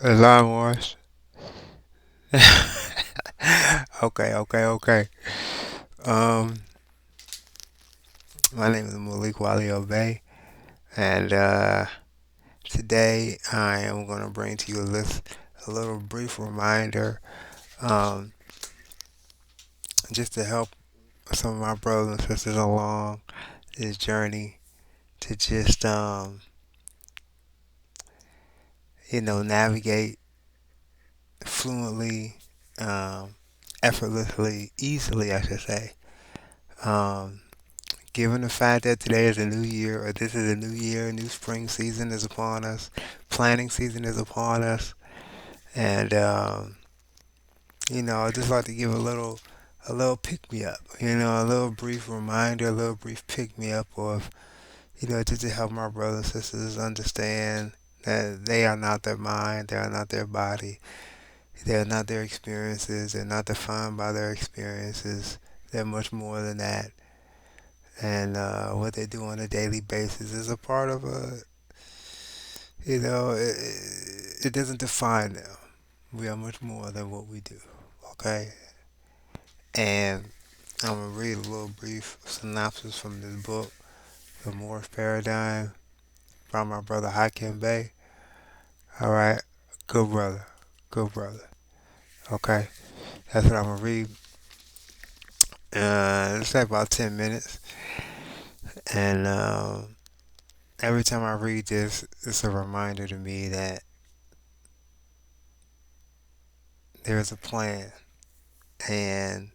Line Morris. Okay. Um, my name is Malik Wali Obey, and today I am going to bring to you a little brief reminder, um, just to help some of my brothers and sisters along this journey to just, navigate fluently, um, effortlessly, easily, I should say. Um, Given the fact that today is a new year, or this is a new year, new spring season is upon us, planting season is upon us, and I'd just like to give a little pick me up, a little brief reminder, a little brief pick me up of, just to help my brothers and sisters understand that they are not their mind, they are not their body, they are not their experiences, they're not defined by their experiences. They're much more than that, and what they do on a daily basis is a part of it doesn't define them. We are much more than what we do, okay? And I'm gonna read a little brief synopsis from this book, The Moorish Paradigm, by my brother Hakim Bey. All right, good brother, good brother. Okay, that's what I'm gonna read. It's like about 10 minutes, and every time I read this, it's a reminder to me that there is a plan, and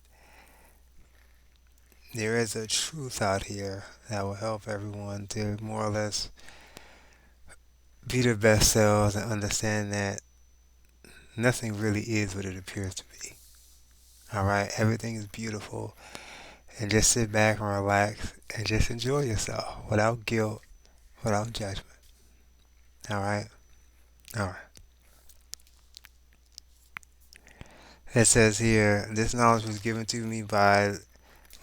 there is a truth out here that will help everyone to more or less be their best selves and understand that nothing really is what it appears to be. All right, everything is beautiful, and just sit back and relax and just enjoy yourself without guilt, without judgment. All right, all right. It says here, this knowledge was given to me by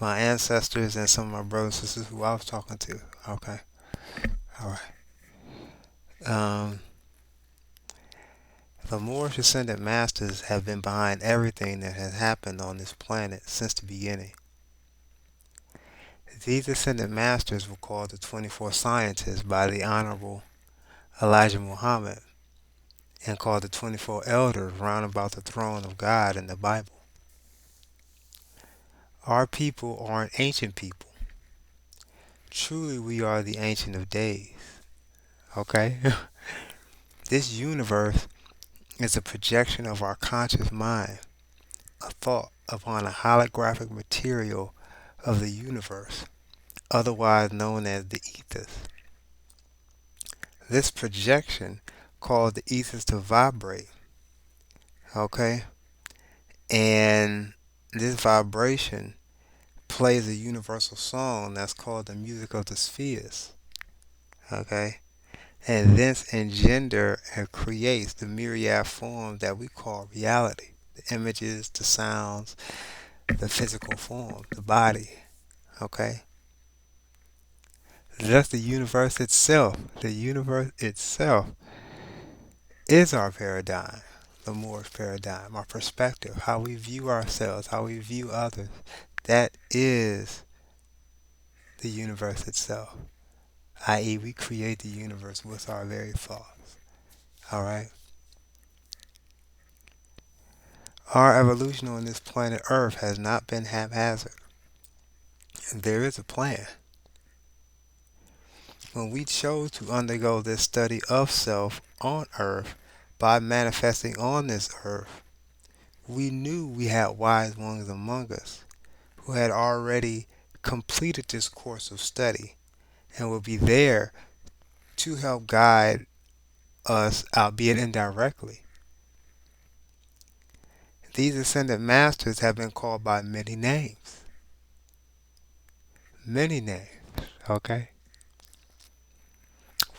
my ancestors and some of my brothers and sisters who I was talking to. Okay, all right. The Moorish ascended masters have been behind everything that has happened on this planet since the beginning. These ascended masters were called the 24 scientists by the Honorable Elijah Muhammad and called the 24 elders round about the throne of God in the Bible. Our people are an ancient people. Truly, we are the Ancient of Days. Okay? This universe is a projection of our conscious mind, a thought upon a holographic material of the universe, otherwise known as the ethers. This projection caused the ethers to vibrate, okay? And this vibration plays a universal song that's called the music of the spheres, okay? And this engender and creates the myriad forms that we call reality. The images, the sounds, the physical form, the body, okay? Thus the universe itself is our paradigm, the Moorish paradigm, our perspective, how we view ourselves, how we view others. That is the universe itself, i.e., we create the universe with our very thoughts. All right? Our evolution on this planet Earth has not been haphazard. There is a plan. When we chose to undergo this study of self on Earth by manifesting on this Earth, we knew we had wise ones among us who had already completed this course of study and would be there to help guide us, albeit indirectly. These ascended masters have been called by many names. Many names, okay?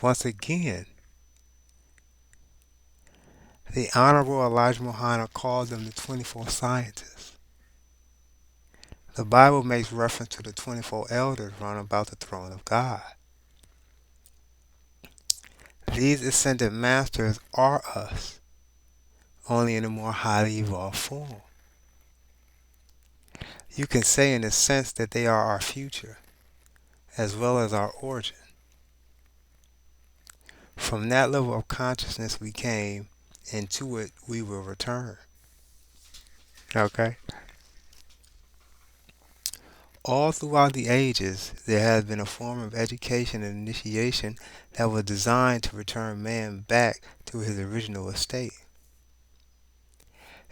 Once again, the Honorable Elijah Muhammad called them the 24 scientists. The Bible makes reference to the 24 elders round about the throne of God. These ascended masters are us. only in a more highly evolved form. You can say, in a sense, that they are our future, as well as our origin. From that level of consciousness we came, and to it we will return. Okay? All throughout the ages, there has been a form of education and initiation that was designed to return man back to his original estate.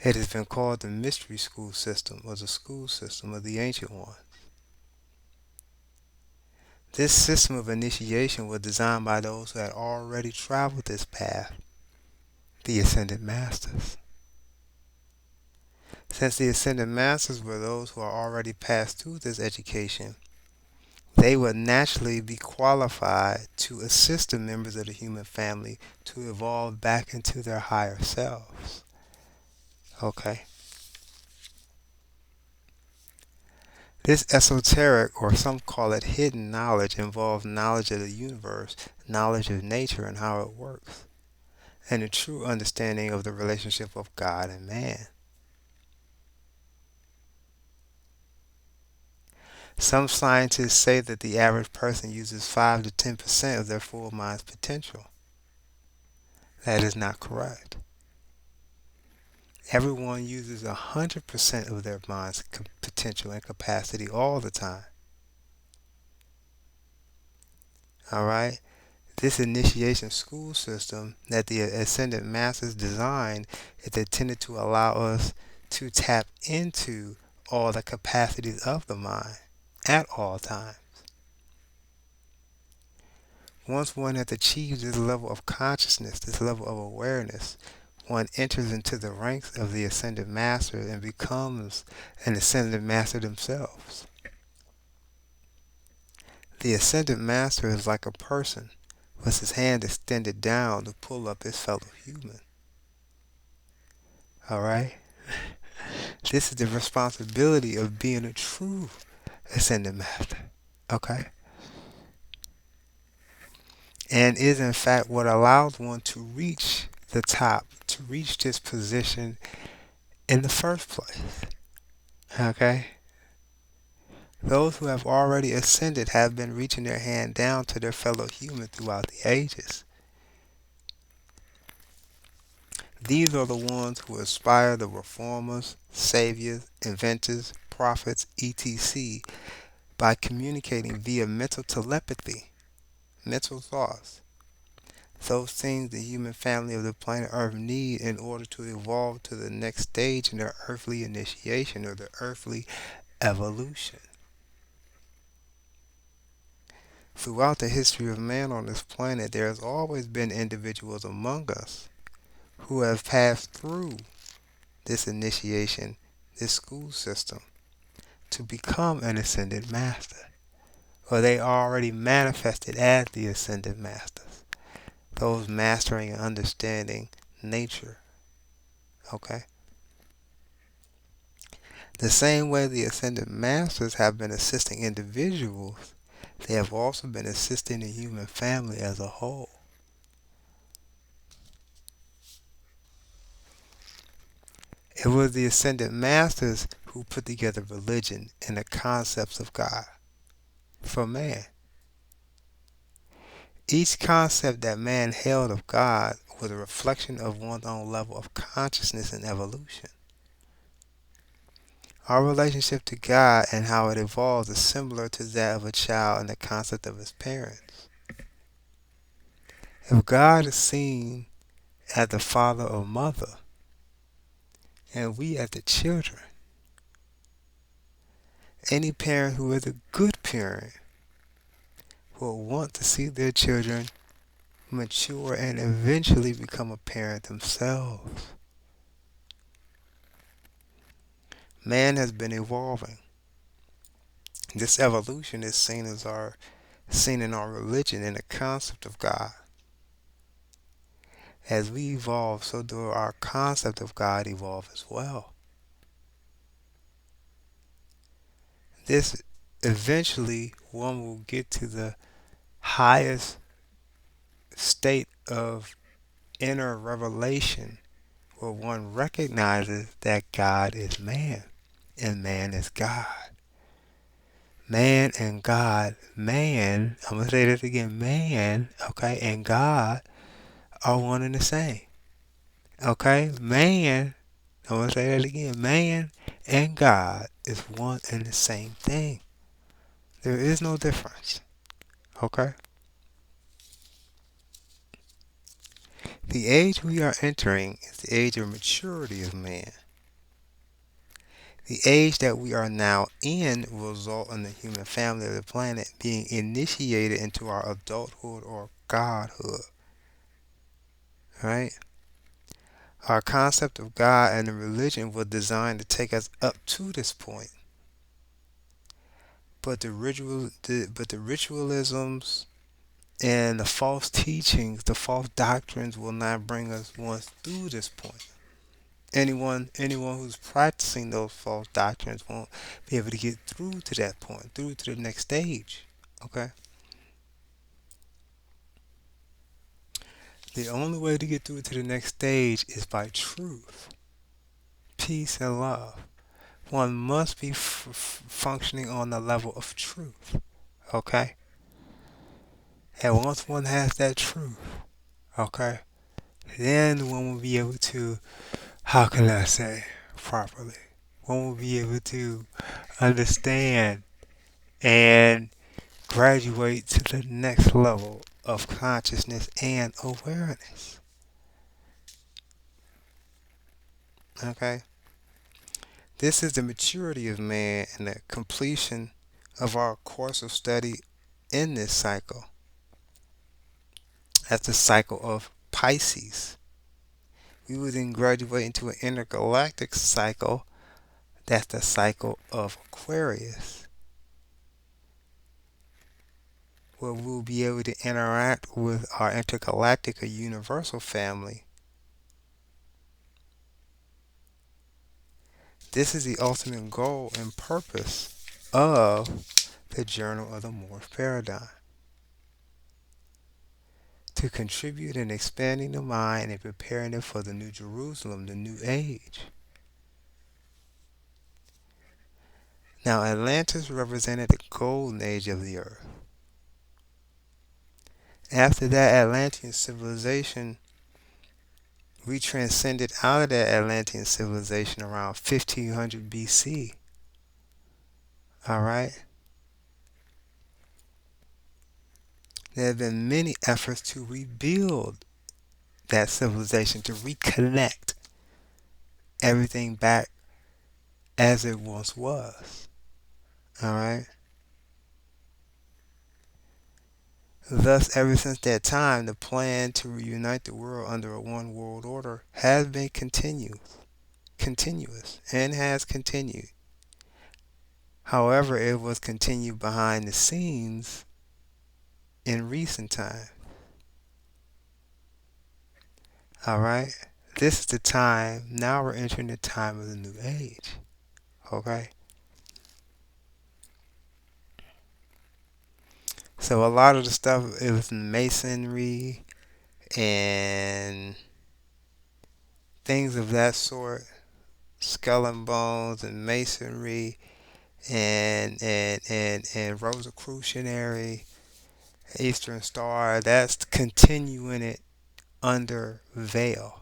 It has been called the mystery school system, or the school system of the ancient one. This system of initiation was designed by those who had already traveled this path, the ascended masters. Since the ascended masters were those who are already passed through this education, they would naturally be qualified to assist the members of the human family to evolve back into their higher selves. Okay. This esoteric, or some call it hidden knowledge, involves knowledge of the universe, knowledge of nature and how it works, and a true understanding of the relationship of God and man. Some scientists say that the average person uses 5 to 10% of their full mind's potential. That is not correct. Everyone uses 100% of their mind's potential and capacity all the time. All right? This initiation school system that the ascended masters designed is intended to allow us to tap into all the capacities of the mind at all times. Once one has achieved this level of consciousness, this level of awareness, one enters into the ranks of the ascended master and becomes an ascended master themselves. The ascended master is like a person with his hand extended down to pull up his fellow human. Alright? This is the responsibility of being a true ascended master. Okay? And is in fact what allows one to reach the top, to reach this position in the first place. Okay? Those who have already ascended have been reaching their hand down to their fellow human throughout the ages. These are the ones who inspire the reformers, saviors, inventors, prophets, etc. by communicating via mental telepathy, mental thoughts, those things the human family of the planet Earth need in order to evolve to the next stage in their earthly initiation or their earthly evolution. Throughout the history of man on this planet, there has always been individuals among us who have passed through this initiation, this school system, to become an ascended master. Or they already manifested as the ascended masters. Those mastering and understanding nature. Okay? The same way the ascended masters have been assisting individuals, they have also been assisting the human family as a whole. It was the ascended masters who put together religion and the concepts of God for man. Each concept that man held of God was a reflection of one's own level of consciousness and evolution. Our relationship to God and how it evolves is similar to that of a child and the concept of his parents. If God is seen as the father or mother, and we as the children, any parent who is a good parent will want to see their children mature and eventually become a parent themselves. Man has been evolving. This evolution is seen in our religion and the concept of God. As we evolve, so do our concept of God evolve as well. This eventually one will get to the highest state of inner revelation where one recognizes that God is man and man is God. Man and God, man, I'm going to say this again, man, okay, and God are one and the same. Okay, man, I'm going to say that again, man and God is one and the same thing. There is no difference. Okay? The age we are entering is the age of maturity of man. The age that we are now in will result in the human family of the planet being initiated into our adulthood or godhood. Right? Our concept of God and the religion was designed to take us up to this point. But the ritualisms and the false teachings, the false doctrines will not bring us once through this point. Anyone who's practicing those false doctrines won't be able to get through to that point, through to the next stage. Okay? The only way to get through to the next stage is by truth, peace, and love. One must be functioning on the level of truth. Okay? And once one has that truth, okay, then one will be able to, how can I say properly? One will be able to understand and graduate to the next level of consciousness and awareness. Okay? This is the maturity of man and the completion of our course of study in this cycle. That's the cycle of Pisces. We will then graduate into an intergalactic cycle. That's the cycle of Aquarius, where we'll be able to interact with our intergalactic or universal family. This is the ultimate goal and purpose of the Journal of the Moorish Paradigm. To contribute in expanding the mind and preparing it for the New Jerusalem, the New Age. Now, Atlantis represented the golden age of the earth. After that Atlantean civilization, we transcended out of that Atlantean civilization around 1500 BC. All right? There have been many efforts to rebuild that civilization, to reconnect everything back as it once was. All right? Thus, ever since that time, the plan to reunite the world under a one world order has been continuous, and has continued. However, it was continued behind the scenes in recent time. All right? This is the time, now we're entering the time of the New Age. Okay? So a lot of the stuff, it was masonry and things of that sort, skull and bones and masonry and Rosicrucianary, Eastern Star, that's continuing it under veil.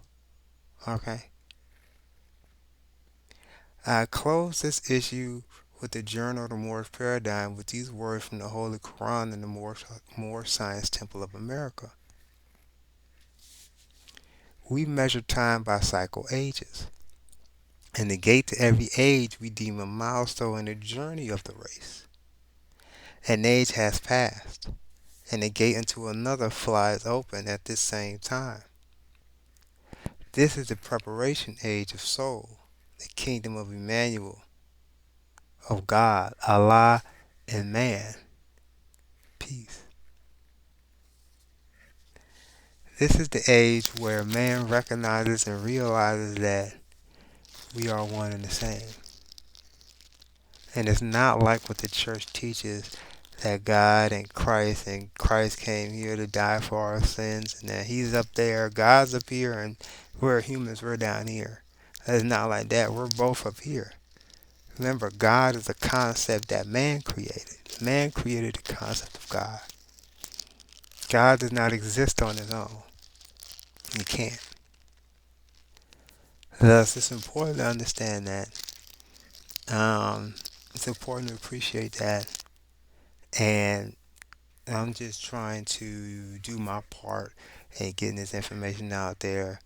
Okay? I close this issue with the Journal of the Moorish Paradigm with these words from the Holy Quran and the Moorish Science Temple of America. We measure time by cycle ages. And the gate to every age we deem a milestone in the journey of the race. An age has passed, and the gate into another flies open at this same time. This is the preparation age of soul, the kingdom of Emmanuel, of God, Allah, and man. Peace. This is the age where man recognizes and realizes that we are one and the same. And it's not like what the church teaches that God and Christ came here to die for our sins, and that He's up there, God's up here, and we're humans, we're down here. It's not like that. We're both up here. Remember, God is a concept that man created. Man created the concept of God. God does not exist on his own. He can't. Thus, it's important to understand that. It's important to appreciate that. And I'm just trying to do my part in getting this information out there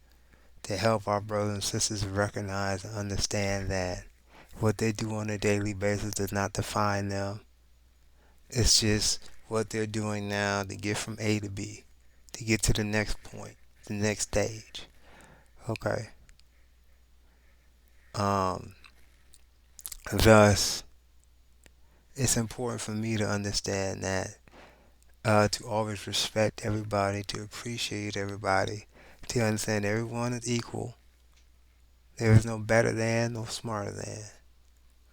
to help our brothers and sisters recognize and understand that what they do on a daily basis does not define them. It's just what they're doing now to get from A to B, to get to the next point, the next stage. Okay. Um, Thus, it's important for me to understand that, to always respect everybody, to appreciate everybody, to understand everyone is equal. There is no better than, no smarter than.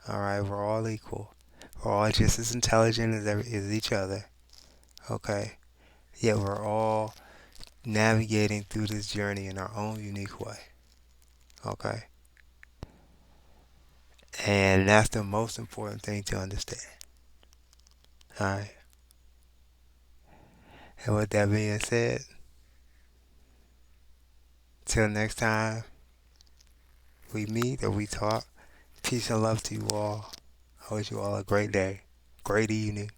All right, we're all equal. We're all just as intelligent as each other. Okay. Yet we're all navigating through this journey in our own unique way. Okay. And that's the most important thing to understand. All right. And with that being said, till next time we meet or we talk, peace and love to you all. I wish you all a great day, great evening,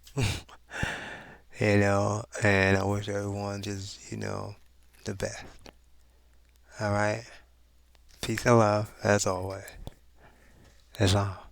and I wish everyone just, the best. All right. Peace and love, as always. That's all.